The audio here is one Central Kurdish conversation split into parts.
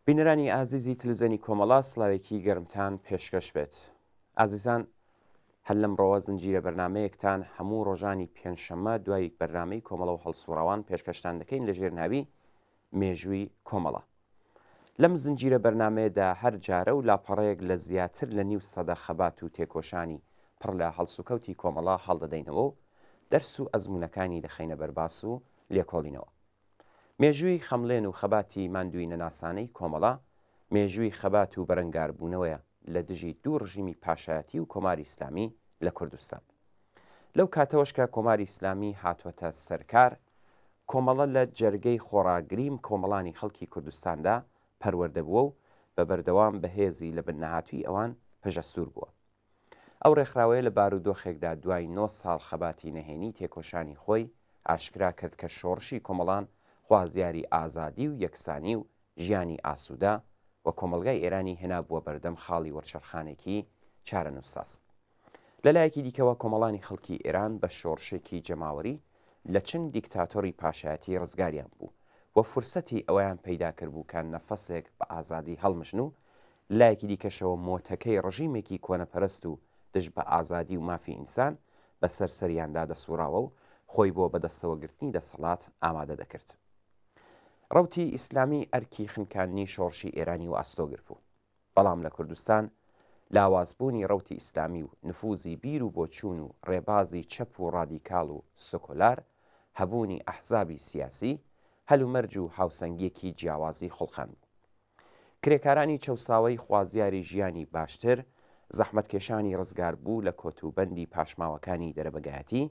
بینەرانی ئازیزی تلوزەنی کۆمەڵا سڵاوێکی گەرمتان پێشکەش بێت. ئازیزان هەر لەمڕۆوە زنجیرە بەرنمەیەکتان هەموو ڕۆژانی پێنجشەممە دوای بەرنمەی کۆمەڵە و هەڵسووڕاوان پێشکەشتان دەکەین لە ژێرناوی مێژووی کۆمەڵە. لەم زنجیرە بەرنمەیەدا هەر جارە و لاپەڕەیەک لە زیاتر لە نیو سەدە خەبات و تێکۆشانی پڕ لە هەڵسوکەوتی کۆمەڵا هەڵدەدەینەوە و دەرس و ئەزمونونەکانی دەخینە بەرباس و لێکۆڵینەوە. مێژووی خەمڵێن و خەباتی ماندووی نەناسانەی کۆمەڵا مێژووی خەبات و بەرەنگاربوونەوەیە لە دژی دوو ڕژیمی پاشایەتی و کۆماری ئیسلامی لە کوردستان. لەو کاتەوەش کە کۆماری ئیسلامی هاتووەتە سەرکار، کۆمەڵە لە جەرگەی خۆڕاگریم کۆمەڵانی خەڵکی کوردستاندا پەروەردەبووە و بە بەردەوام بەهێزی لە بنەهاتووی ئەوان پەژەسوور بووە. ئەو ڕێکخراوەیە لە بارودۆخێکدا دوای 9 ساڵ خەباتی نەهێنی تێکۆشانی خۆی ئاشکرا کرد کە شۆڕشی کۆمەڵان خوازیاری ئازادی و یەکسانی و ژیانی ئاسوودا و کۆمەلگای ئێرانی هێنابووە بەردەم خاڵی وەرچەرخانێکی چارەنووساس. لەلایەکی دیکەوە کۆمەڵانی خەڵکی ئێران بە شۆڕشێکی جەماوەری لە چەند دیکتاتۆری پاشایەتی ڕزگاریان بوو و فرسەتی ئەویان پەیدا کردبوو کە نەفەسێک بە ئازادی هەڵمژن و لایەکی دیکەشەوە مۆتەکەی ڕژیمێکی کۆنەپەرست و دژ بە ئازادی و مافی ئینسان بەسەر سەریاندا دەسووڕاوە و خۆی بۆ بەدەستەوەگرتنی دەسەڵات ئامادە دەکرد. ڕەوتی ئیسلامی ئەرکی خنکانی شۆڕشی ئێرانی و ئاستۆگر بوو. بەڵام لە کوردستان لاوازبوونی ڕەوتی ئیسلامی و نفوزی بیر و بۆچوون و ڕێبازی چەپ و ڕادیکاڵ و سۆکۆلار هەبوونی ئەحزابی سیاسی هەلومەرج و هاوسەنگیەکی جیاوازی خوڵخان بوو. کرێکارانی چەساوی خوازیاری ژیانی باشتر زەحمەتکێشانی ڕزگار بوو لە کۆتوبەندی پاشماوەکانی دەرەبەگایەتی،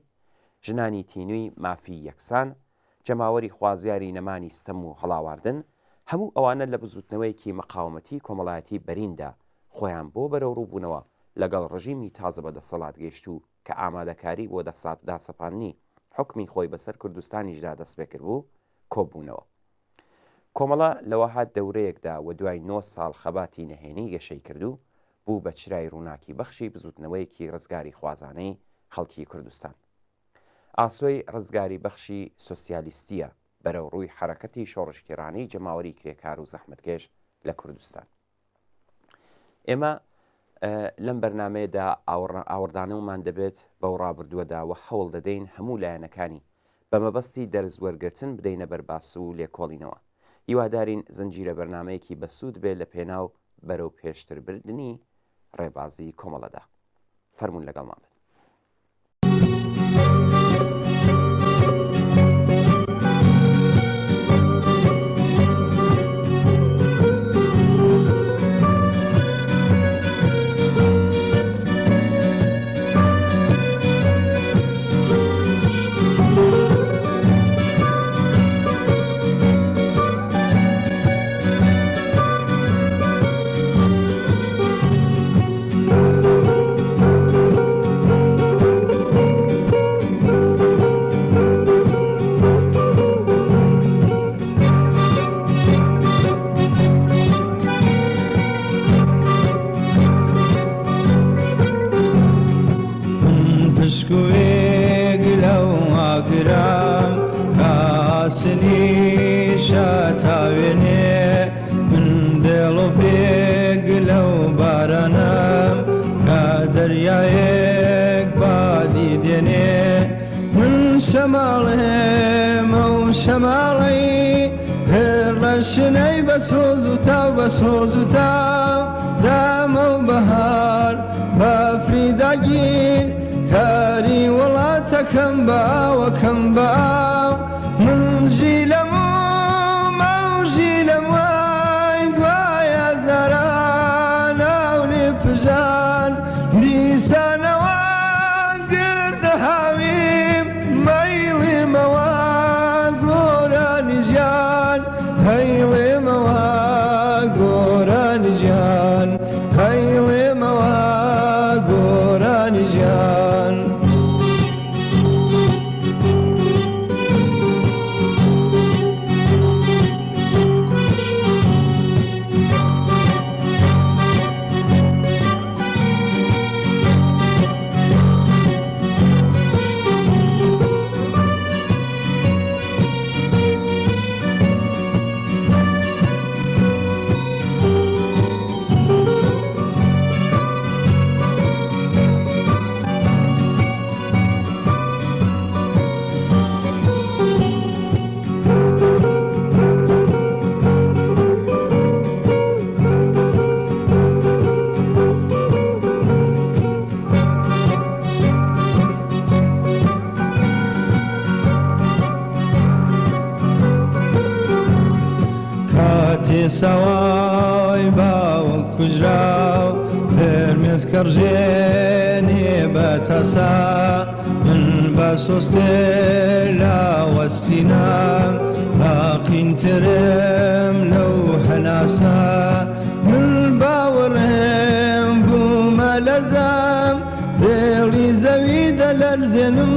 ژنانی تینووی مافی یەکسان، جەماوەری خوازیاری نەمانی ستەم و هەڵاواردن، هەموو ئەوانە لە بزوتنەوەیکی مەقاومەتی کۆمەڵایەتی بەریندا خۆیان بۆ بەرەو ڕووبوونەوە لەگەڵ ڕژیمی تازە بەدەسەڵات گەیشت و کە ئامادەکاری بۆ داسەپاندنی حکمی خۆی بەسەر کوردستانیشدا دەست پێکرد بوو کۆبوونەوە. کۆمەڵە لەوەهات دەورەیەکدا و دوای 9 ساڵ خەباتی نەهێنی گەشەی کردو بوو بە چرای ڕووناکی بەخشی بزوتنەوەیەکی ڕزگاری خوازانەی خەڵکی کوردستان. ئاسۆی ڕزگاری بەخشی سۆسیالیستیە بەرەو ڕووی حرەکەتی شۆڕشکێڕانی جەماوەری کرێکار و زەحمەتکێش لە کوردستان. ئێمە لەم بەرنمەیەدا ئاوردانەوەمان دەبێت بەو ڕابردووەدا و هەوڵ دەدەین هەموو لایەنەکانی بە مەبەستی دەرزوەرگرتن بدەینە بەرباس و لێکۆڵینەوە. هیوادارین زنجیرە بەرنمەیەکی بەسوود بێت لە پێناو بەرەو پێشتربردنی ڕێبازی کۆمەڵەدا. فەرمون لەگەڵمان بێت. شنەی بەسۆز و تاو بەسۆز و تاو دامە و بەهار بەفریداگیر کاری وڵاتەکەم باوەکەم باو منژی لەم و مەوژی لەم وای دوایە زاران ناو لێ پژان دیسانە کوژراو فرمێز کەڕژێنێ بە تەسا من بە سۆستێ لاوەستینام باقینترم لەو هەناسا من باوەڕێم بوومە لەرزام دێڵی زەوی دەلەرزێنم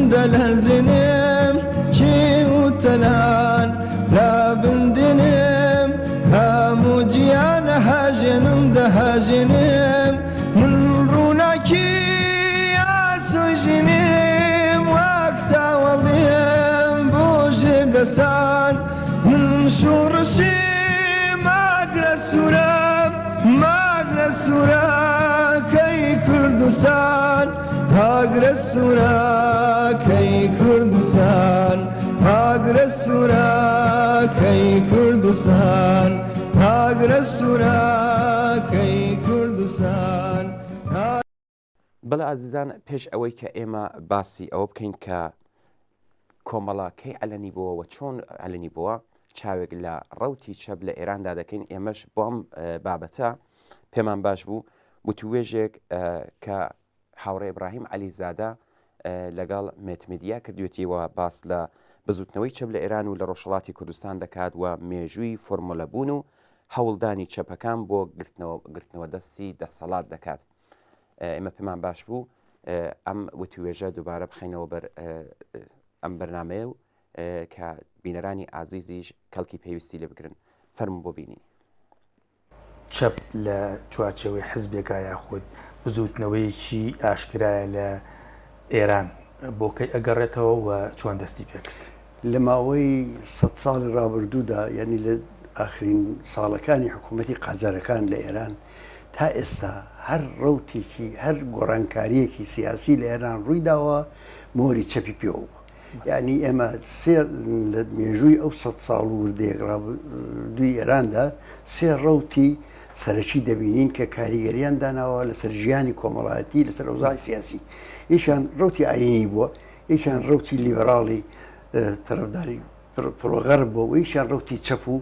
کێ و تەلان لا بندێنم هەموو گیانە دەهاژێنم من ڕووناکی ئاسۆژێنم وەک تاوەڵێم بۆ ژێر دەسان من شوڕشی ماگرە سوورە کەی کوردستان هاگرە سوورە کەی کوردستان هاگرە سوورە کەی کوردستان هاگرە سوورە کەی کوردستان. بەڵێ ئازیزان پێش ئەوەی کە ئێمە باسی ئەوە بکەین کە کۆمەڵەکەی ئەلەنی بووە و چۆن ئەلەنی بووە چاوێک لە ڕەوتی چەپ لە ئێراندا دەکەین ئێمەش بۆم بابەتە پێمان باش بوو وتوێژێک کە هاوڕێ ئیبراهیم عەلیزادە لەگەڵ مێتمدیا کردوێتیەوە باس لە بزوتنەوەی چەپ لە ئێران و لە ڕۆژهەڵاتی کوردستان دەکات و مێژووی فۆرمۆلە بوون و هەوڵدانی چەپەکان بۆ گرتنەوە دەستی دەسەڵات دەکات. ئێمە پێمان باش بوو ئەم وتوێژە دووبارە بخینەوە بەر ئەم بەرنامەیە و کە بینەرانی ئازیزیش کەڵکی پێویستی لێ بگرن. فەرموو بۆ بینی. چەپ لە چوارچەوەی حزبێکا یاخود بزوتنەوەیکی ئاشکرایە لە ئێران بۆکەی ئەگەڕێتەوە و چۆن دەستی پێکرد. لە ماوەی 100 ساڵی ڕابردوودا یعنی لە ئاخرین ساڵەکانی حکوومەتی قاجارەکان لە ئێران تا ئێستا هەر ڕەوتێکی هەر گۆڕانکاریەکی سیاسی لە ئێران ڕوویداوە مۆری چەپی پێوە. یعنی ئێمە لە مێژووی ئەو 100 ساڵ وردەیەک دوی ئێراندا سێ ڕەوتی سەرەکی دەبینین کە کاریگەریان داناوە لەسەر ژیانی کۆمەڵایەتی لەسەر ئەوزای سیاسی. یەکیان ڕەوتی ئاینی بووە، یەکیان ڕەوتی لیبەراڵی تەرەفداری پرۆغەرب بووە و یەکیان ڕەوتی چەپ و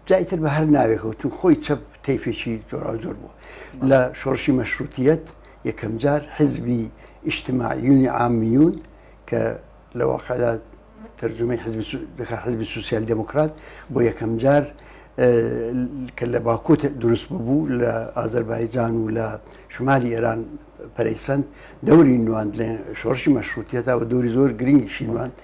جایتر بە هەر ناوێکەوە چون خۆی چەپ تەیفێکی جۆراوجۆر بووە. لە شۆڕشی مەشروتیەت یەکەم جار حزبی ئیجتیماعیونی عامیون کە لە واقعدا تەرجمەی حزبی سوسیال دموکرات بۆ یەکەم جار کە لە باکوو دروست بوو لە ئازەربایجان و لە شمالی ئێران پەرەیسەند دەوری نواند لە شۆڕشی مەشروتیەتە و دەوری زۆر گرنگیشی نواند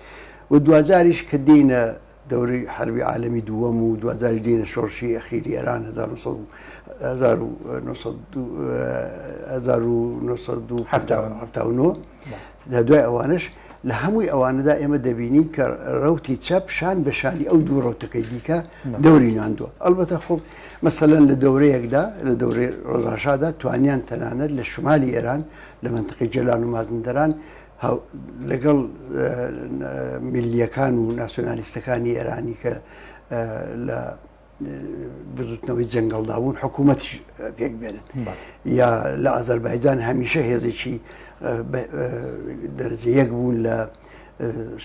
و دوجاریش کە دێنە دەوری حربی عالەمی دووەم و دوجاری دێنە شۆڕشی ئەخیری ئێران 1979 دوای ئەوانش لە هەمووی ئەوانەدا ئێمە دەبینین کە ڕەوتی چەپ شان بە شانی ئەو دوو ڕەوتەکەی دیکە دەوری ناندووە. ئەلبەتە خۆ مەسەلەن لە دەورەیەکدا لە دەورەی ڕۆژاشادا توانیان تەنانەت لە شمالی ئێران لە منتقی جەلان و مازندەران لەگەڵ میلیەکان و ناسیۆنالیستەکانی ئێرانی کە لە بزوتنەوەی جەنگەڵدا بوون حکوومەت پێک بێنن یا لە ئازەربایجان هەمیشە هێزێکی دەرەجە یەک بوون لە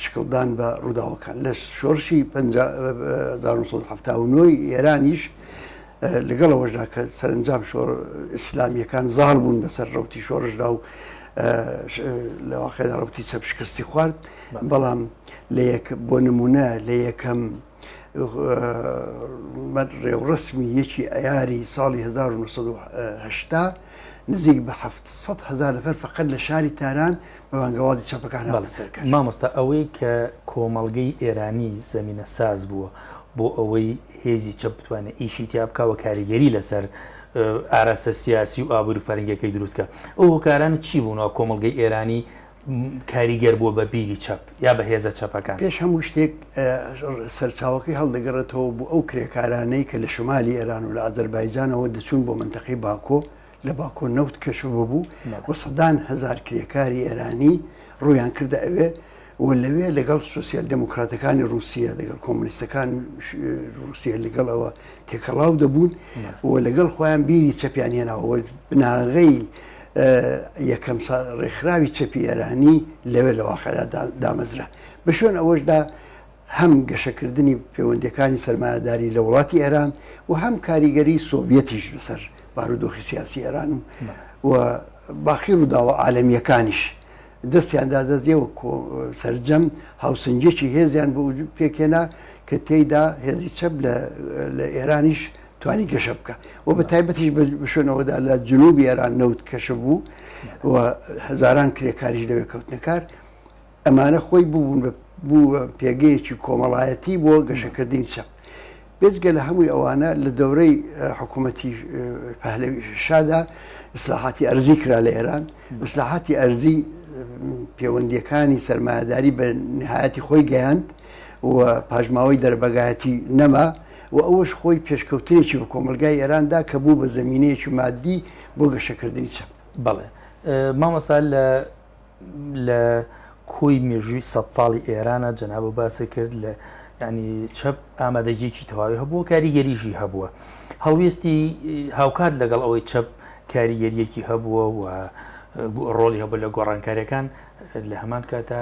شکڵدان بە ڕووداوەکان. لە شۆڕشی 1970 ئێرانیش لەگەڵەوەشدا کە سەرنجام ئیسلامیەکان زاڵ بوون بەسەر ڕەوتی شۆڕشدا و لە واقعدا ڕەوتی چەپ شکستی خوارد، بەڵام بۆ نمونە لە یەکەم ڕێوڕسمی یەکی ئەیاری ساڵی 1970 نزیک بە 700,000 نەفەر فقط لە شاری تاران بە بانگەوازی چەپەکان هاتە. مامۆستا ئەوەی کە کۆمەڵگەی ئێرانی زەمینە ساز بووە بۆ ئەوەی هێزی چەپ بتوانێت ئیشی تیا بکەوە کاریگەری لەسەر ئاراستە سیاسی و ئابوور فەرنگیەکەی دروستکە، ئەو هۆکارانە چی بوونەوە کۆمەڵگەی ئێرانی کاریگەر بووە بە بیری چەپ یا بە هێزە چەپەکان؟ پێش هەموو شتێک سەرچاوەکەی هەڵدەگەڕێتەوە بۆ ئەو کرێکارانەی کە لە شمالی ئێران و لە ئازەربایجانەوە دەچوون بۆ منتەقەی باکۆ لە باکۆ نەوت کەشف بوو و سەدان هەزار کرێکاری ئێرانی ڕویان کردە ئەوێ و لەوێ لەگەڵ سوسیال دموکراتەکانی رووسیا لەگەڵ کۆمونیستەکان رووسیا لەگەڵەوە تێکەڵاو دەبوون و لەگەڵ خۆیان بیری چەپیان هێناوە بناغەی یەکەم ڕێکخراوی چەپی ئێرانی لەوێ لە واقعدا دامەزرا. بە شوێن ئەوەشدا هەم گەشەکردنی پەیوەندیەکانی سەرمایهداری لە وڵاتی ئێران و هەم کاریگەری سۆڤیەتیش بەسەر بارودۆخی سیاسی ئێران و باقی ڕووداوە عالەمیەکانیش دەستیاندا دەستیەوە سەرجەم هاوسنجێکی هێزیان بۆ پێکێنا کە تێیدا هێزی چەپ لە ئێرانیش توانی گەشە بکە و بە تایبەتیش بشوێنەوەدا لە جنوبی ئێران نەوت کەشە بوو و هەزاران کرێکاریش لەوێ کەوتنەکار ئەمانە خۆی بوو پێگەیەکی کۆمەڵایەتی بۆ گەشەکردنی چەپ بێجگە لە هەمووی ئەوانە لە دەورەی حکوومەتی پەهلەوی شادا ئیسلاحاتی ئەرزی کرا لە ئێران ئیسلاحاتی ئەرزی پەیوەندیەکانی سەرمایهداری بە نهایەتی خۆی گەیاند و پاژماوەی دەربەگایەتی نەما و ئەوەش خۆی پێشکەوتنێکی بە کۆمەلگای ئێراندا کە بوو بە زمینەیەکی مادی بۆ گەشەکردنی چەپ. بەڵێ مامەسا لە کۆی مێژووی 100 ساڵی ئێرانە جەنابە باسە کرد لە ینی چەپ ئامادەجێکی تەواوی هەبووە کاریگەریژی هەبووە هەڵوێستی هاوکات لەگەڵ ئەوەی چەپ کاریگەریەکی هەبووە و ڕۆڵی هەبوو لە گۆڕانکاریەکان لە هەمان کاتە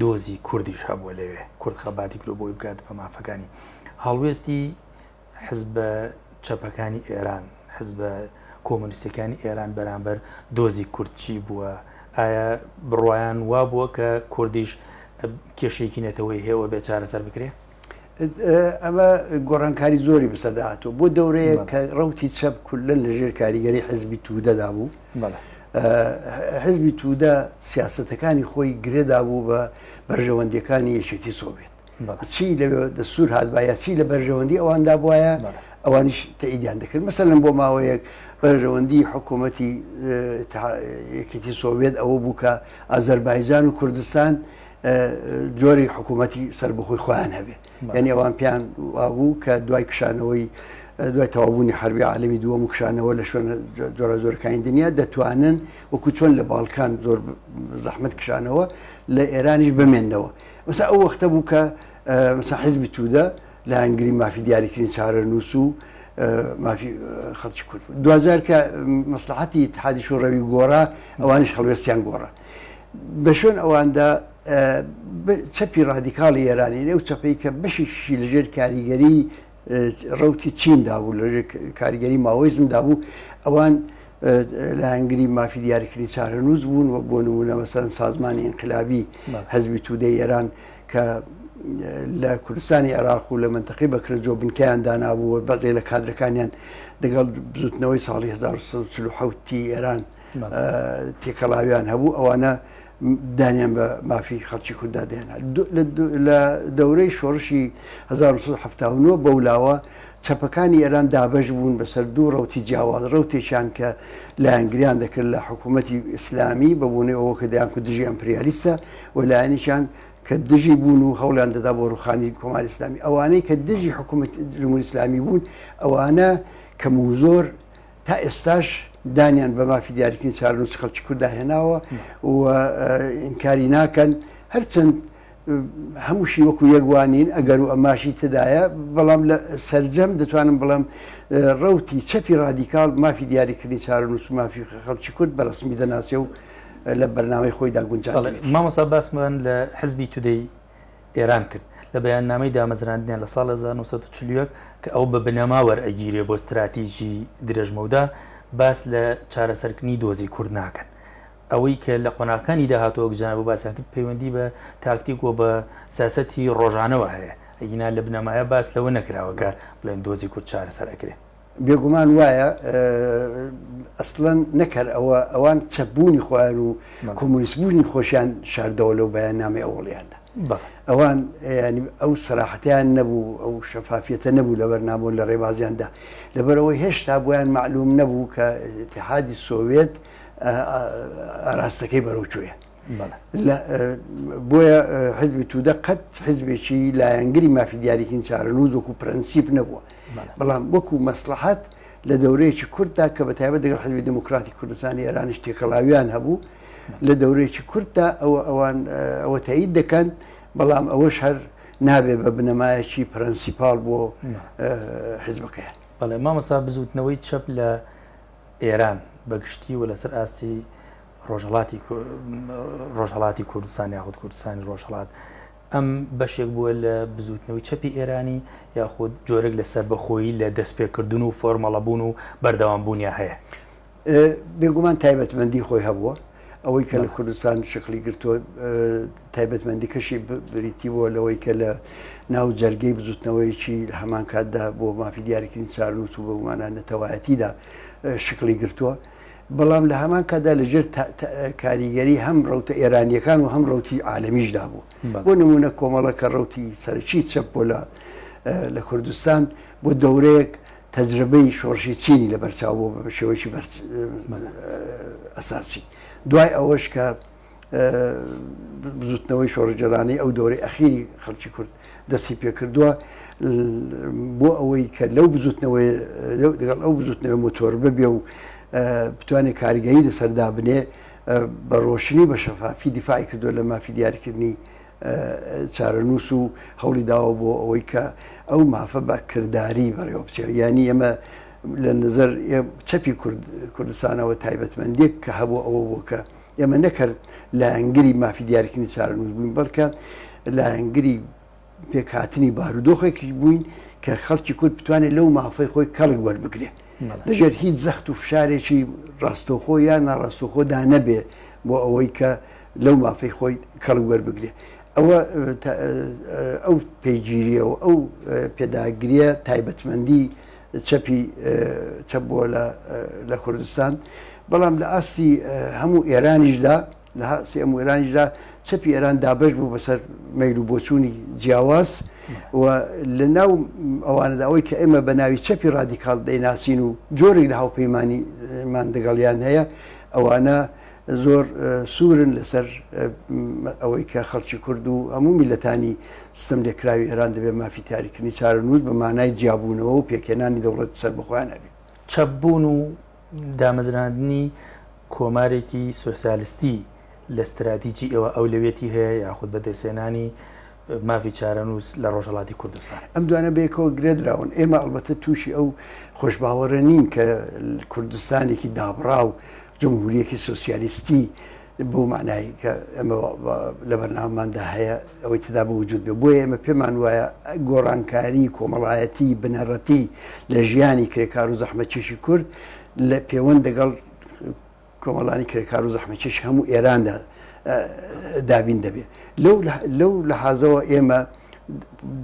دۆزی کوردیش هەبووە لەوێ کورد خەباتی کرد بۆی بکات بە مافەکانی هەڵوێستی حزبە چەپەکانی ئێران حزبە کۆمونیستەکانی ئێران بەرامبەر دۆزی کوردچی بووە ئایا بڕوایان وا بووە کە کوردیش کێشێکی نێتەوەی هێوە بێ چارەسەر بکرێ ئەمە گۆڕانکاری زۆری بەسەداهاتوە بۆ دەورەیە کە ڕەوتی چەپ کولەن لەژێر کاریگەری حزبی توودەدا بوو حزبی توودە سیاسەتەکانی خۆی گرێدا بوو بە بەرژەوەندیەکانی یەکێتی سۆڤێت چی لەوێ دەسوور هاتبایە چی لە بەرژەوەندی ئەواندا بواە ئەوانیش تەئیدیان دەکرد مەسەلەن بۆ ماوەیەک بەرژەوەندی حکوومەتی یەکێتی سۆڤێت ئەوە بوو کە ئازەربایجان و کوردستان جۆری حکوومەتی سەربەخۆی خۆیان هەبێ یعنی ئەوان پیان وابوو کە دوای کشانەوەی دوای تەوابوونی حربی عالەمی دووەم و کشانەوە لە شوێنە جۆرە زۆرەکانی دنیا دەتوانن وەکو چۆن لە باڵکان زۆر زەحمەت کشانەوە لە ئێرانیش بمێنەوە مەسا ئەو وەختە بوو کە مەسا حیزبی توودە لە هەنگری مافی دیاریکردنی چارە نووس و مافی خەڵکی کورد دوزار کە مەسلحەتی اتحادی شوڕەوی گۆڕا ئەوانش هەڵوێستیان گۆڕا بە شوێن ئەواندا چەپی ڕادیکاڵی ئێرانی نێو چەپەی کە بەشیشی لەژێر کاریگەری ڕوتی چیندا بوو لەژێر کاریگەری ماوەیزمدا بوو ئەوان لە هەنگری مافی دیاریکردنی چارە نووس بوون و بۆ نمونە مەسەرەن سازمانی ئینقلابی حەزبی توودەی ئێران کە لە کوردستانی عێراق و لە منتەقەی بەکرەجۆ بنکەیان دانابوو بەزێ لە کادرەکانیان دەگەڵ بزوتنەوەی ساڵی 1940 ئێران تێکەڵاویان هەبوو ئەوانە دانیان بە مافی خەڵکی کووردا دێنا لە دەورەی شۆڕشی 1970 بەولاوە چەپەکانی ئێران دابەش بوون بەسەر دوو ڕەوتی جیاواز ڕەوتێکیان کە لە ئەنگریان دەکرد لە حکوومەتی ئیسلامی بەبوونەوەی ئەوە کە دەیان کو دژی ئەمپریالیستە و لایەنیشان کە دژی بوون و هەوڵیان دەدا بۆ ڕوخانی کۆماری ئیسلامی ئەوانەی کە دژی حکوومەتی جمهوری ئیسلامی بوون ئەوانە کەم و زۆر تا ئێستاش دانیان بە مافی دیاریکردنی چارە نووس خەڵکی کووردا هێناوە و ئینکاری ناکەن هەرچەند هەمووشی وەکو یەکوانین ئەگەر و ئەماشی تدایە بەڵام لە سەرجەم دەتوانم بڵم ڕەوتی چەپی ڕادیکاڵ مافی دیاریکردنی چارە نووس و مافی خەڵکی کورد بەڕسمی دەناسێ و لە بەرنامەی خۆیدا گونجان مامەسا باسمان لە حزبی تودەی ئێران کرد لە بەیاننامەی دامەزراندنیان لە ساڵ 1940 کە ئەو بە بنەما وەرئەگیرێ بۆ استراتیژی درێژمەودا باس لە چارەسەرکردنی دۆزی کورد ناکەن ئەوەی کە لە قۆناغەکانی داهاتەوە گزانە بۆ باسیان کرد پەیوەندی بە تاکتیک و بە سیاسەتی ڕۆژانەوە هەیە ئەگینا لە بنەمایە باس لەوە نەکراوە کە بڵێن دۆزی کورد چارەسەر ئەکرێ بێگومان وایە ئەسڵەن نەکرد ئەوان چەپبوونی خۆیان و کۆمونیستبوونی خۆشیان شاردەوە لەو بەیاننامەی ئەوڵیاندا ئەوان ینی ئەو سەراحەتیان نەبوو ئەو شەفافیەتە نەبوو لە بەرنامە لە ڕێبازیاندا لەبەرەوەی هێشتا بۆیان معلوم نەبوو کە ئیتیحادی سۆڤێت ئاراستەکەی بەرەوچۆیە بۆیە حزبی توودە قەت حزبێکی لایەنگری مافی دیاریکردنی چارە نووس وەکو پرەنسیپ نەبووە بەڵام وەکو مەسلحەت لە دەورەیەکی کورددا کە بەتایبەت دەگەڵ حزبی دموکراتی کوردستانی ئێرانیش تێکەڵاویان هەبوو لە دەورەیەکی کورددا ئەوە تایید دەکەن بەڵام ئەوەش هەر نابێ بە بنەمایەکی پرەنسیپال بۆ حیزبەکەیان بەڵێ مامەسا بزوتنەوەی چەپ لە ئێران بەگشتی و لەسەر ئاستی ڕۆژهەڵاتی کوردستان یاخود کوردستانی ڕۆژهەڵات ئەم بەشێک بووە لە بزوتنەوەی چەپی ئێرانی یاخود جۆرێک لە سەربەخۆیی لە دەستپێکردن و فۆرمەڵەبوون و بەردەوامبوونیا هەیە. بێگومان تایبەتمەندی خۆی هەبووە ئەوەی کە لە کوردستان شکلی گرتووە تایبەتمەندی کەشی بریتی بووە لەوەی کە لە ناو جەرگەی بزوتنەوەیکی لە هەمان کاتدا بۆ مافی دیاریکردنی چارنووس و بەگومانە نەتەوایەتیدا شکلی گرتووە. بەڵام لە هەمان کاتدا لەژێر کاریگەری هەم ڕەوتە ئێرانیەکان و هەم ڕەوتی عالەمیشدا بوو. بۆ نمونە کۆمەڵەکە ڕەوتی سەرچی چەپ بۆ لە کوردستان بۆ دەورەیەک تەجربەی شۆڕشی چینی لە بەرچاو بۆ بە شێوەیەکی ئەساسی. دوای ئەوەش کە بزوتنەوەی شۆڕجەرانەی ئەو دەورەی ئەخیری خەڵکی کورد دەستی پێ کردووە بۆ ئەوەی کە لەو بزوتنەوەی لەگەڵ ئەو بزوتنەوەی مۆتۆر ببێ و بتوانێت کاریگەری لەسەردا بنێ بە ڕۆشنی بە شەفافی دیفاعی کردووە لە مافی دیاریکردنی چارەنووس و هەوڵی داوە بۆ ئەوەی کە ئەو مافە بە کردداری بەڕێوە بچێت. ینی ئێمە لە نظر چەپی کوردستانەوە تایبەتمەندێک کە هەبوو ئەوە بۆ کە ئێمە نەکرد لە ئەنگری مافی دیاریکردنی چارەنووس بووین بەڵکە لە ئەنگری پێکهاتنی بارودۆخێکی بووین کە خەڵکی کورد بتوانێت لەو مافەی خۆی کەڵک وەربگرێت لەژێر هیچ زەخت و فشارێکی ڕاستەوخۆ یان ناڕاستەوخۆدا نەبێ بۆ ئەوەی کە لەو مافەی خۆی کەڵک وەربگرێت. ئەوە ئەو پێیگیریە و ئەو پێداگریە تایبەتمەندی چەپ بووە لە کوردستان. بەڵام لە ئاستی هەموو ئێرانیشدا لە ئاستی هەموو ئێرانیشدا چەپی ئێران دابش بوو بەسەر مەیل و بۆچوونی جیاواز و لە ناو ئەوانەدا ئەوەی کە ئێمە بە ناوی چەپی ڕادیکاڵ دەیناسین و جۆرێک لە هاوپەیمانیمان دەگەڵیان هەیە ئەوانە زۆر سوورن لەسەر ئەوەی کە خەڵکی کورد و هەموو میلەتانی ستەم لێکراوی ئێران دەبێت مافی تاریکردنی چارەنووس بە مانای جیابوونەوە و پێکێنانی دەوڵەت سەربەخۆیان هەبێت. چەپبوون و دامەزراندنی کۆمارێکی سۆسیالیستی لە استراتیجی ئەوە ئەولەوێتی هەیە یاخود بەدەستێنانی مافی چارەنووس لە ڕۆژهەڵاتی کوردستان. ئەم دوانە بەیەکەوە گرێدراون. ئێمە ئەڵبەتە تووشی ئەو خۆشباوەڕە نین کە کوردستانێکی دابڕا و جمهوریەکی سۆسیالیستی بۆ معنای کە ئەمە لە بەرنامەماندا هەیە ئەوەی تدا بە وجود بێ. بۆیە ئێمە پێمان وایە گۆڕانکاری کۆمەڵایەتی بنەڕەتی لە ژیانی کرێکار و زەحمەتکێشی کورد لە پەیوەند دەگەڵ کۆمەڵانی کرێکار و زەحمەتکێشی هەموو ئێراندا دابین دەبێت. لەو لەحازەوە ئێمە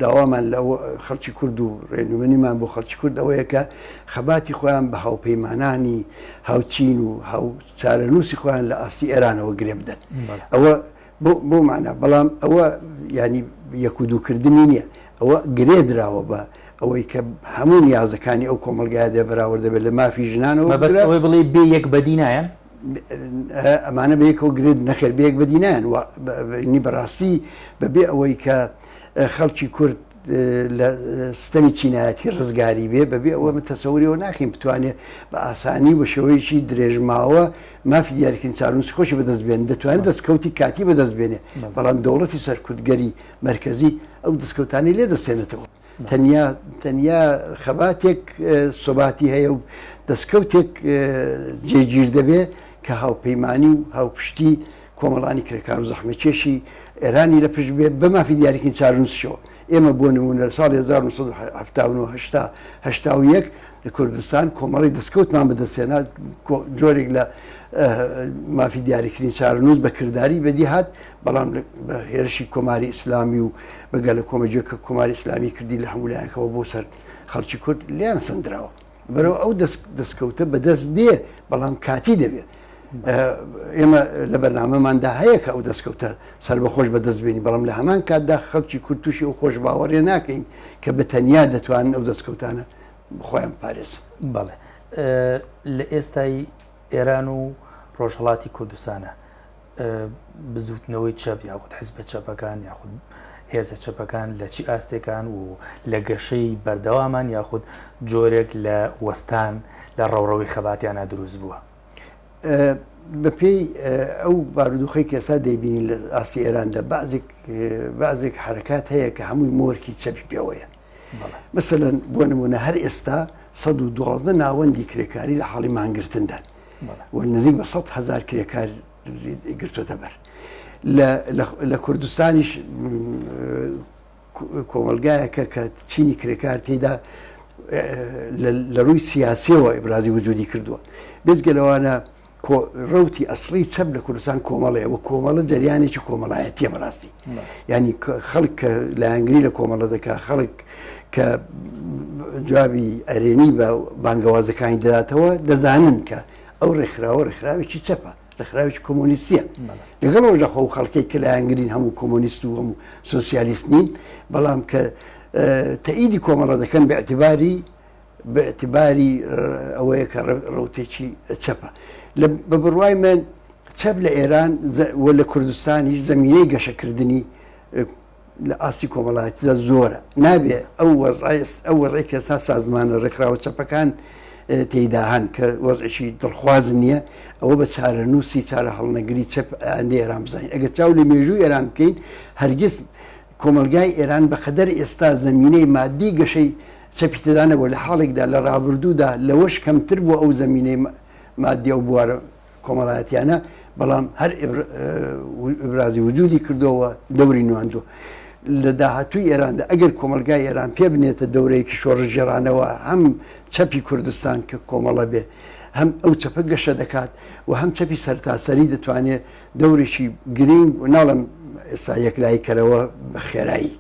داوامان لە خەڵکی کورد و ڕێنمونیمان بۆ خەڵکی کورد ئەوەیە کە خەباتی خۆیان بە هاوپەیمانانی هاوچین و چارەنووسی خۆیان لە ئاستی ئێرانەوە گرێ بدەن. ئەوە بۆ معنە بەڵام ئەوە ینی یەک و دووکردنی نییە. ئەوە گرێ دراوە بە ئەوەی کە هەموو نیازەکانی ئەو کۆمەلگای دێ بەراورد دەبێت لە مافی ژنانەوە ئەوەی بڵێ بێ یەک بەدینایە ئەمانە بەیەکەوە گرێت نەخێر بەیەک بەدینیان نی بەڕاستی بەبێ ئەوەی کە خەڵکی کورد لە ستەمی چینایەتی ڕزگاری بێ بەبێ ئەوە تەسەوریەوە ناکەین بتوانێت بە ئاسانی بە شێوەیەکی درێژماوە مافی دیاریکردنی چارەنووسی خۆشی بەدەستبێن دەتوانێت دەستکەوتی کاتی بەدەستبێنێ. بەڵام دەوڵەتی سەرکوردگەری مرکزی ئەو دەستکەوتانی لێ دەستێنێتەوە. تەنیا خەباتێک سۆباتی هەیە و دەستکەوتێک جێگیر دەبێت کە هاوپەیمانی و هاوپشتی کۆمەڵانی کرێکار و زەحمەتکێشی ئێرانی لە پشت بێ بە مافی دیاریکردنی چارەنووسیەوە. ئێمە بۆ نمونە ساڵی 1970 لە کوردستان کۆمەڵی دەستکەوتمان بەدەستێنا جۆرێک لە مافی دیاریکردنی چارەنووس بە کردداری بەدی هات. بەڵام بە هێرشی کۆماری ئیسلامی و بەگەل لە کۆمەجێک کە کۆماری ئیسلامی کردی لە هەموو لایەکەوە بۆ سەر خەڵکی کورد لیان سندراوە. بەرەو ئەو دەستکەوتە بەدەست دێ بەڵام کاتی دەبێت. ئێمە لە بەرنامەماندا هەیە کە ئەو دەستکەوتە سەربەخۆش بەدەستبێنی بەڵام لە هەمان کاتدا خەڵکی کورد تووشی ئەو خۆش باوەڕێ ناکەین کە بە تەنیا دەتوانن ئەو دەستکەوتانە خۆیان پارێز. بەڵێ لە ئێستای ئێران و ڕۆژهەڵاتی کوردستانە بزوتنەوەی چەپ یاخود حیزبە چەپەکان یاخود هێزە چەپەکان لە چی ئاستێکان و لە گەشەی بەردەوامان یاخود جۆرێک لە وەستان لە ڕەوڕەوەی خەباتیانە دروست بووە. بەپێی ئەو بارودۆخی کە ئێستا دەیبینی لە ئاستی ئێراندا بەعزێک حرکات هەیە کە هەمووی مۆرکی چەپی پێوەیە. مەسەلەن بۆ نمونە هەر ئێستا 112 ناوەندی کرێکاری لە حاڵی مانگرتندان و نزیک بە 100,000 کرێکار گرتوۆتە بەر. لە کوردستانیش کۆمەلگایەکە کە چینی کرێکار تێدا لە ڕووی سیاسیەوە ئیبرازی وجودی کردووە بێزگەلەوانە ڕوتی ئەسڵی چەپ لە کوردستان کۆمەڵەیە و کۆمەڵە جریانێکی کۆمەڵایەتیە بەڕاستی ینی خەڵک کە لە ئەنگری لە کۆمەڵە دەکات خەڵک کە جوابی ئەرێنی بە بانگەوازەکانی دەداتەوە دەزانن کە ئەو ڕێکخراوێکی چەپە ڕێکخراوێکی کۆمۆنیستیە لەگەڵەوە لە خۆ خەڵکێک کە لە ئەنگرین هەموو کۆمۆنیست و هەموو سۆسیالیست نین بەڵام کە تەئیدی کۆمەڵە دەکەن بەئتیباری ئەوەیە کە ڕوتێکی چەپە بە بڕوای من چەپ لە ئێران و لە کوردستانی زەمینەی گەشەکردنی لە ئاستی کۆمەڵایەتیدا زۆرە نابێ ئەو وەزعی کە ئێستا سازمانە ڕێکخراوە چەپەکان تێیدا هەن کە وەزعێکی دڵخواز نییە ئەوە بە چارەنووسی چارە هەڵنەگری چەپ ئەندێ ئێران بزانین ئەگەر چاو لە مێژووی ئێران بکەین هەرگیز کۆمەلگای ئێران بە خەدەر ئێستا زەمینەی مادی گەشەی چەپی تێدانەبوو لە حاڵێکدا لە ڕابردوودا لەوەش کەمتر بووە ئەو زەمینەی مادیە و بوارە کۆمەڵایەتیانە بەڵام هەر ئیبرازی وجودی کردەوە دەوری نواندووە لە داهاتووی ئێراندا ئەگەر کۆمەلگای ئێران پێ بنێتە دەورەیەکی شۆڕژێرانەوە هەم چەپی کوردستان کە کۆمەڵە بێ هەم ئەو چەپە گەشە دەکات و هەم چەپی سەرتاسەری دەتوانێت دەورێکی گرنگ و ناڵم ئێستا یەکلایکەرەوە بە خێرایی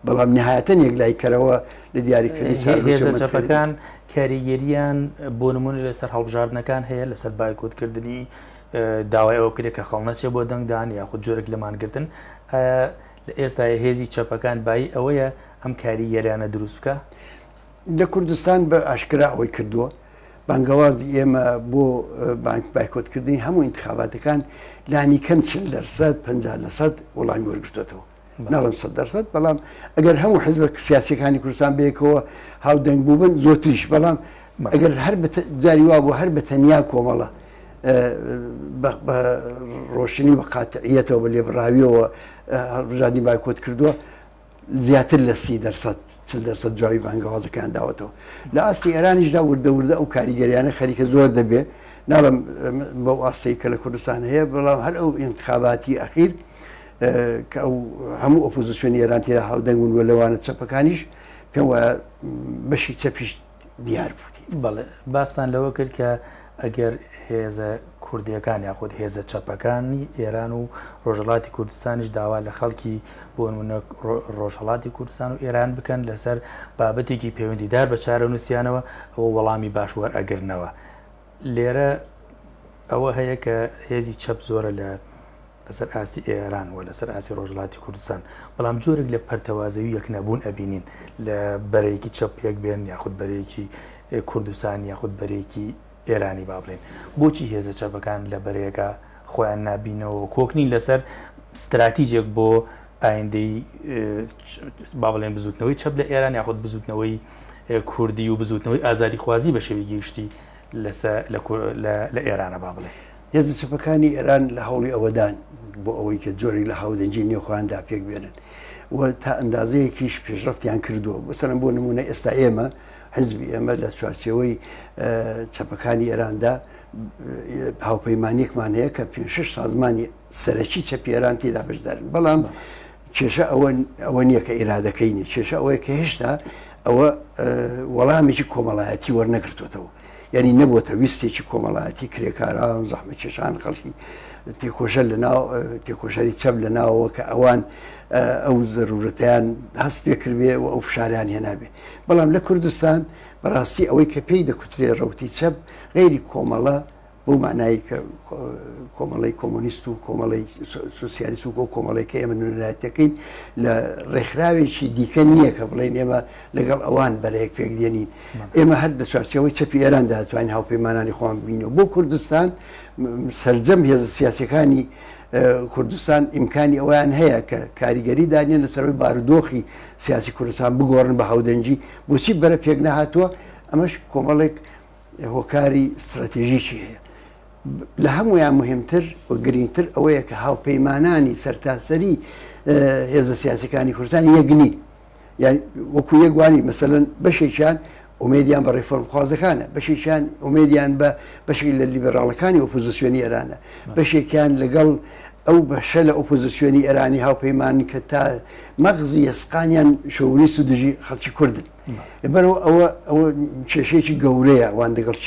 بەڵام نهایەتەن یەکلایکەرەوە لە دیاریکردنی چەپەکان کاریگەریان بۆ نمونە لەسەر هەڵبژاردنەکان هەیە لەسەر بایکۆتکردنی داوای ئەوە کرێت کە خەڵ نەچێ بۆ دەنگدان یاخود جۆرێک لەمانگرتن لە ئێستا هێزی چەپەکان بای ئەوەیە ئەم کاریگەریانە دروست بکە لە کوردستان بە ئاشکرا ئەوەی کردووە بانگەوازی ئێمە بۆ بایکۆتکردنی هەموو انتخاباتەکان لانی کەم 40% 50% وەڵامی وەرگرتوێتەوە ناڵم 100% بەڵام ئەگەر هەموو حزب سیاسیەکانی کوردستان بەیەکەوە هاودەنگ بووبن زۆرتریش بەڵام ئەگەر هەر جاری وا بوو هەر بە تەنیا کۆمەڵە بە ڕۆشنی بە قاتعیەتەوە بە لێبڕاویەوە هەڵبژاردننی بایکۆت کردووە زیاتر لە 30% جوابی بانگەوازەکان داوەتەوە لە ئاستی ئێرانیشدا وردە ئەو کاریگەریانە خەریکە زۆر دەبێ ناڵم بەو ئاستەی کە لە کوردستان هەیە بەڵام هەر ئەو انتخاباتی ئەخیر کە ئەو هەموو ئۆپۆزیسیۆنی ئێران تێدا هاودەنگون وە لەوانە چەپەکانیش پێم وایە بەشی چەپیش دیار بووی بەڵێ باستان لەوە کرد کە ئەگەر هێزە کوردیەکان یاخود هێزە چەپەکانی ئێران و ڕۆژهەڵاتی کوردستانیش داوا لە خەڵکی بۆ نمونە ڕۆژهەڵاتی کوردستان و ئێران بکەن لەسەر بابەتێکی پەیوەندیدار بە چارەنووسیانەوە ئەوە وەڵامی باش وەرئەگرنەوە لێرە ئەوە هەیە کە هێزی چەپ زۆرە لەسەر ئاستی ئێران و لەسەر ئاسی ڕۆژهەڵاتی کوردستان بەڵام جۆرێک لە پەرتەوازەوی یەکنەبوون ئەبینین لە بەرەیەکی چەپ یەک بێن یاخود بەرەیەکی کوردستان یاخود بەرەیەکی ئێرانی با بڵێن بۆچی هێزە چەپەکان لە بەرەیەکە خۆیان نابینەوە کۆکنین لەسەر استراتیژێک بۆ ئایندەی با بڵێن بزوتنەوەی چەپ لە ئێران یاخود بزوتنەوەی کوردی و بزوتنەوەی ئازادی خوازی بە شێوەیەکی گشتی لە ئێرانە با بڵێ هێزە چەپەکانی ئێران لە هەوڵی ئەوەدان بۆ ئەوەی کە جۆری لە هاودەنجی نێوخۆیاندا پێک بێنن و تا ئەندازەیەکیش پێشرەفتیان کردووە بەسەرم بۆ نمونە ئێستا ئێمە حزبی ئێمە لە چوارچێوەی چەپەکانی ئێراندا هاوپەیمانیەکمان هەیە کە 5-6 سازمانی سەرەکی چەپی ئێران تێدا بەشدارن بەڵام کێشە ئەوە نییە کە ئێرادەکەی نیە کێشە ئەوەیە کە هێشتا ئەوە وەڵامێکی کۆمەڵایەتی وەرنەگرتوێتەوە یعنی نەبووە ویستێکی کۆمەڵایەتی کرێکاران زەحمە کێشان خەڵکی تێکۆشە لەناو تێکۆشەری چەپ لە ناوەوە کە ئەوان ئەو زەرورەتیان هەست پێکردێ و ئەو فشاریان هێنابێ بەڵام لە کوردستان بەڕاستی ئەوەی کە پێی دەکوترێ ڕەوتی چەپ غێری کۆمەڵە بۆ معنایی کە کۆمەڵی کۆمۆنیست و کۆمەڵی سوسیالیست و کۆمەڵی کە ئێمە نوێنەرایەتەکەین لە ڕێکخراوێکی دیکە نییە کە بڵێن ئێمە لەگەڵ ئەوان بەرەیەک پێکدێنین ئێمە هەر لە چوارچێوەی چەپی ئێراندا دەتوانین هاوپەیمانانی خۆمان ببینەوە بۆ کوردستان سەرجەم هێزە سیاسەکانی کوردستان ئیمکانی ئەویان هەیە کە کاریگەری دانیە لەسەرەوەی بارودۆخی سیاسی کوردستان بگۆڕن بە هاودەنجی بۆچی بەرە پێک نەهاتووە ئەمەش کۆمەڵێک هۆکاری استراتێژیکی هەیە لە هەمویان مهمتر و گرنگتر ئەوەیە کە هاوپەیمانانی سەرتاسەری هێزە سیاسەکانی کوردستان یەکنی یان وەکو یەکوانی مەسەلەن بەشێکیان ئومێدیان بە ڕێفۆرمخوازەکانە، بەشێکیان ئومێدیان بە بەشێک لە لیبەراڵەکانی ئۆپۆزیسیۆنی ئێرانە، بەشێکیان لەگەڵ ئەو بەشە لە ئۆپۆزیسیۆنی ئێرانی هاوپەیمان کە تا مەغزی ئەسقانیان شۆوریست و دژی خەڵکی کوردن. لەبەرەوە ئەوە کێشەیەکی گەورەیە وان دەگەڵ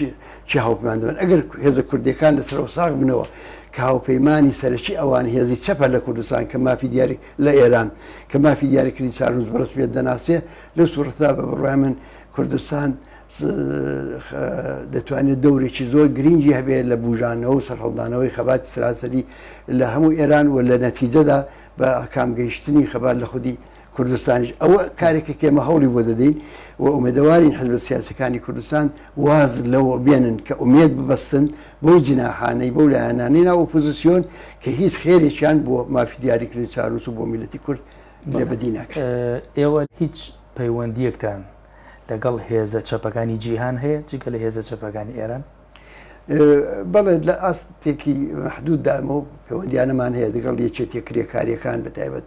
چی هاوپەیمان دەبن. ئەگەر هێزە کوردەکان لەسەرەوە ساغ بنەوە کە هاوپەیمانی سەرەکی ئەوان هێزی چەپە لە کوردستان کە مافی دیاری لە ئێران کە مافی دیاریکردنی چارنووس بەڕسمیەت دەناسێ، لەو سوورەتدا بە بڕوای من کوردستان دەتوانێت دەورێکی زۆر گرنگی هەبێت لە بوژانەوە و سەرهەڵدانەوەی خەباتی سراسەری لە هەموو ئێران و لە نەتیجەدا بە ئاکامگەیشتنی خەبات لە خودی کوردستانیش. ئەوە کارێکە ئێمە هەوڵی بۆ دەدەین و ئومێدەوارین حزب سیاسەکانی کوردستان واز لەوە بێنن کە ئومێد ببەستن بەو جناحانەی بەو لایەنانەی ناو ئۆپۆزیسیۆن کە هیچ خێرێکیان بۆ مافی دیاریکردنی چارنووس و بۆ میلەتی کورد لێبەدی ناکرێت. ئێوە هیچ پەیوەندیەکتان لەگەڵ هێزە چەپەکانی جیهان هەیە جگە لە هێزە چەپەکانی ئێران؟ بەڵێ لە ئاستێکی محدود دامەوە پەیوەندیانەمان هەیە دەگەڵ یەکێتی کرێکاریەکان بەتایبەت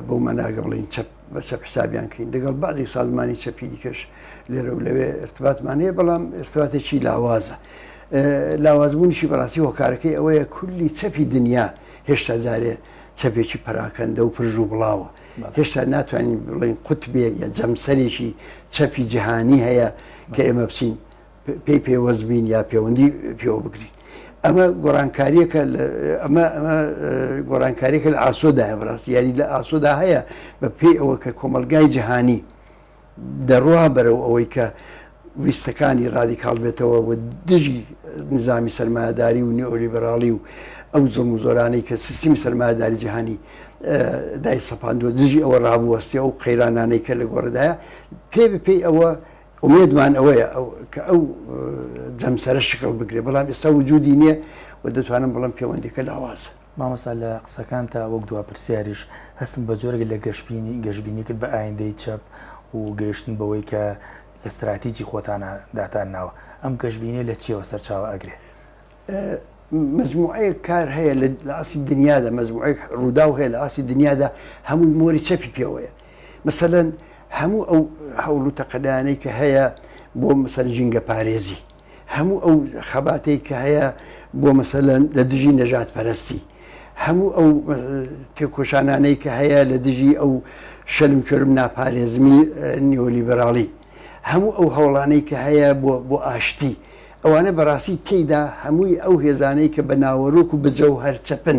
بەو مەناگە بڵین بە چەپ حسابیان کەین دەگەڵ بعضی سازمانی چەپی دیکەش لێرە و لەوێ ارتباطمان هەیە، بەڵام ارتباطێکی لاوازە. لاوازبوونیشی بەڕاستی هۆکارەکەی ئەوەیە کولی چەپی دنیا هێشتا جارێ چەپێکی پەراکەندە و پرژ و بڵاوە. هێشتا ناتوانین بڵین قوتبێ یا جەمسەرێکی چەپی جیهانی هەیە کە ئێمە بچین پێی پێوەزبین یا پەیوەندی پێوە بگرین. ئەمە گۆڕانکاریەکە ئەمە گۆڕانکاریەکە لە ئاسۆدایە بەڕاستی، یانی لە ئاسۆدا هەیە بە پێی ئەوە کە کۆمەلگای جیهانی دەڕوا بەرەو ئەوەی کە ویستەکانی ڕادیکاڵ بێتەوە و دژی نظامی سەرمایهداری و نیئۆلیبەراڵی و ئەو زڵم و زۆرانەی کە سیستمی سەرمایهداری جیهانی دای سەپاندووە دژی ئەوە ڕابوەستی ئەو قەیرانانەی کە لە گۆڕدایە پێی ئەوە ئومێدمان ئەوەیە کە ئەو جەمسەرە شکڵ بگرێ، بەڵام ئێستا وجودی نییە و دەتوانم بڵم پەیوەندیەکە لاوازە. مامۆستا لە قسەکان تا وەک دوا پرسیاریش هەستم بە جۆرێک لە گەشتبینی کرد بە ئایندەی چەپ و گەیشتن بەوەی کە لە استراتیجی خۆتانە داتان ناوە. ئەم گەشتبینی لە چیەوە سەرچاوە ئەگرێ؟ مەزموعەیە کار هەیە لە ئاسی دنیادا، مەزموعەیە ڕووداو هەیە لە ئاسی دنیادا هەمووی مۆری چەپی پێوەیە. مەسەلەن هەموو ئەو هەوڵ و تەقەدانەی کە هەیە بۆ مەسەل ژینگە پارێزی، هەموو ئەو خەباتەی کە هەیە بۆ مەسەلەن لە دژی نەژات پەرستی، هەموو ئەو تێکۆشانانەی کە هەیە لە دژی ئەو شەلم چۆرم ناپارێزمی نیۆلیبەراڵی، هەموو ئەو هەوڵانەی کە هەیە بۆ ئاشتی، ئەوانە بەڕاستی تێیدا هەمووی ئەو هێزانەی کە بە ناوەڕۆک و بجە و هەرچەپن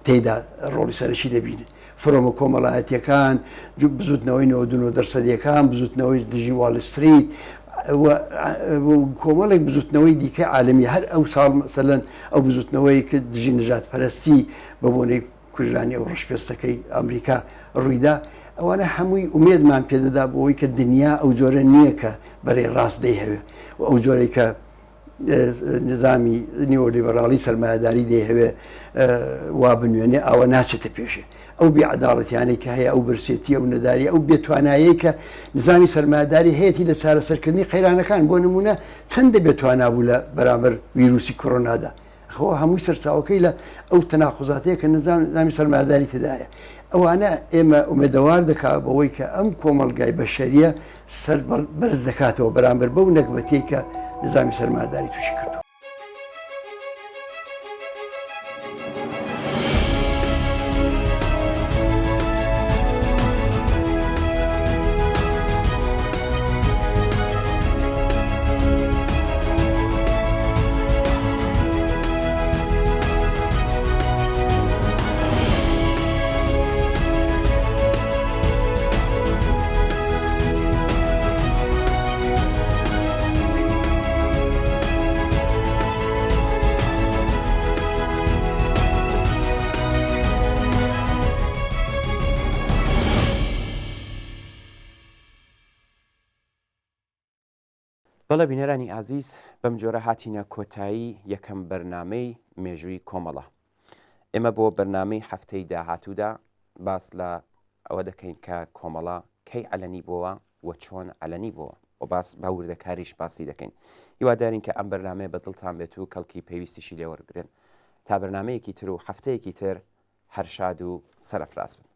تێیدا ڕۆڵی سەرشی دەبینن. فرۆمە کۆمەڵایەتیەکان، بزوتنەوەی 99% بزوتنەوەی دژی واڵستریت، کۆمەڵێک بزوتنەوەی دیکە عالمی هەر ئەو ساڵ مەسەلەن ئەو بزوتنەوەی کە دژی نەژات پەرستی بە بۆنەی کوژرانی ئەو ڕەشپێستەکەی ئەمریکا ڕوویدا، ئەوانە هەمووی ئومێدمان پێدەدا بۆەوەی کە دنیا ئەو جۆرە نییە کە بەرەی ڕاست دەیهەوێ و ئەو جۆرەی کە نظامی نیۆلیبەراڵی سەرمایهداری دەیهەوێ وا بنوێنێ ئەوە ناچێتە پێشێ. ئەو بێعەداڵەتیانەی کە هەیە ئەو برسێتی ئەو نەداری ئەو بێتوانایی کە نظامی سەرمایهداری هەیەی لە چارەسەرکردنی قەیرانەکان بۆ نمونە چەندە بێتوانە بوو لە بەرامبەر ڤیرۆسی کۆڕۆنادا. خۆ هەمووی سەرچاوەکەی لە ئەو تەناقوزاتەیە کە نظامی سەرمایهداری تدایە. ئەوانە ئێمە ئومێدەوار دەکات بەوەی کە ئەم کۆمەلگای بەشەریە سەر بەرز دەکاتەوە بەرامبەر بەو نەکبەتەی کە نظامی سەرمایهداری تووشی کردو. بەڵە بینەرانی ئازیز بەم جۆرە هاتینە کۆتایی یەکەم بەرنامەی مێژووی کۆمەڵە. ئێمە بۆ بەرنامەی هەفتەی داهاتوودا باس لە ئەوە دەکەین کە کۆمەڵە کەی عەلەنی بووە و چۆن عەلەنی بووە و باس باوردەکاریش باسی دەکەین. هیوادارین کە ئەم بەرنامەیە بەدڵتان بێت و کەڵکی پێویستیشی لێوەرگرن تا بەرنامەیەکی تر و هەفتەیەکی تر هەر شاد و سەرەفراز بن.